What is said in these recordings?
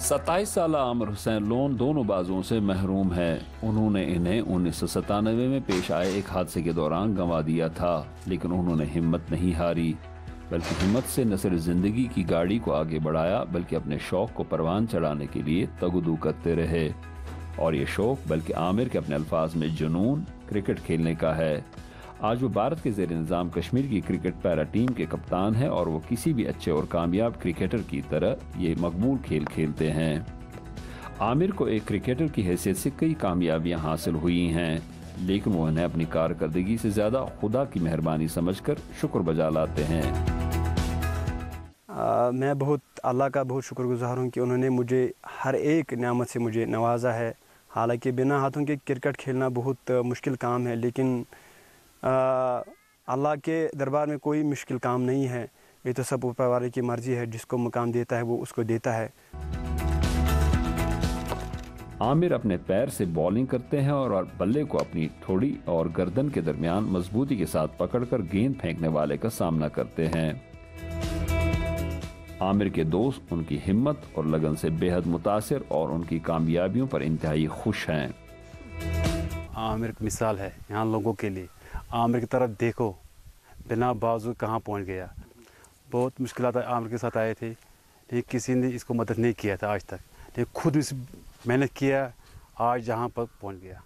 27 साल आमिर हुसैन लोन दोनों बाजुओं से महरूम है। उन्होंने इन्हें 1997 में पेश आए एक हादसे के दौरान गंवा दिया था, लेकिन उन्होंने हिम्मत नहीं हारी, बल्कि हिम्मत से न सिर्फ जिंदगी की गाड़ी को आगे बढ़ाया बल्कि अपने शौक को परवान चढ़ाने के लिए तगदू करते रहे। और ये शौक बल्कि आमिर के अपने अल्फाज में जुनून क्रिकेट खेलने का है। आज वो भारत के ज़ेर निज़ाम कश्मीर की क्रिकेट पैरा टीम के कप्तान हैं और वो किसी भी अच्छे और कामयाब क्रिकेटर की तरह ये मकबूल खेल खेलते हैं। आमिर को एक क्रिकेटर की हैसियत से कई कामयाबियां हासिल हुई हैं, लेकिन वो उन्हें अपनी कारकर्दगी से ज़्यादा खुदा की मेहरबानी समझकर शुक्र बजा लाते हैं। मैं अल्लाह का बहुत शुक्रगुजार हूँ कि उन्होंने मुझे हर एक नेमत से मुझे नवाजा है। हालांकि बिना हाथों के क्रिकेट खेलना बहुत मुश्किल काम है, लेकिन अल्लाह के दरबार में कोई मुश्किल काम नहीं है। ये तो सब ऊपर वाले की मर्ज़ी है, जिसको मुकाम देता है वो उसको देता है। आमिर अपने पैर से बॉलिंग करते हैं और बल्ले को अपनी ठोड़ी और गर्दन के दरमियान मजबूती के साथ पकड़कर गेंद फेंकने वाले का सामना करते हैं। आमिर के दोस्त उनकी हिम्मत और लगन से बेहद मुतासिर और उनकी कामयाबियों पर इंतहाई खुश हैं। आमिर की मिसाल है यहाँ लोगों के लिए। आमिर की तरफ देखो, बिना बाजू कहाँ पहुँच गया। बहुत मुश्किलात आमिर के साथ आए थे, लेकिन किसी ने इसको मदद नहीं किया था आज तक, लेकिन खुद इस मेहनत किया, आज जहाँ पर पहुँच गया।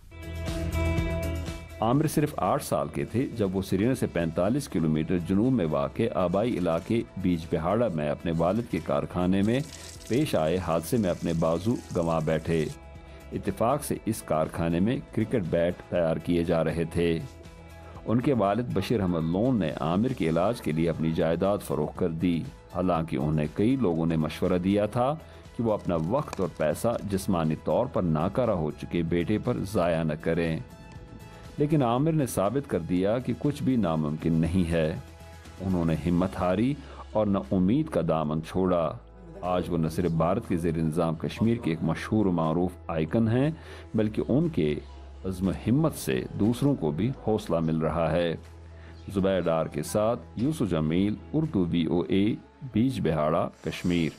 आमिर सिर्फ 8 साल के थे जब वो श्रीनगर से 45 किलोमीटर जनूब में वाक़े आबाई इलाके बीज बिहाड़ा में अपने वालिद के कारखाने में पेश आए हादसे में अपने बाजू गंवा बैठे। इत्तेफाक से इस कारखाने में क्रिकेट बैट तैयार किए जा रहे थे। उनके वालिद बशीर अहमद लोन ने आमिर के इलाज के लिए अपनी जायदाद फरोख्त कर दी। हालांकि उन्हें कई लोगों ने मशवरा दिया था कि वो अपना वक्त और पैसा जिस्मानी तौर पर नाकारा हो चुके बेटे पर ज़ाया न करें, लेकिन आमिर ने साबित कर दिया कि कुछ भी नामुमकिन नहीं है। उन्होंने हिम्मत हारी और न उम्मीद का दामन छोड़ा। आज वो न सिर्फ भारत के ज़ेर निज़ाम कश्मीर के एक मशहूर मारूफ आइकन हैं, बल्कि उनके अज़्म हिम्मत से दूसरों को भी हौसला मिल रहा है। ज़ुबैर डार के साथ यूसुफ जमील, उर्दू VOA, बीज बिहाड़ा, कश्मीर।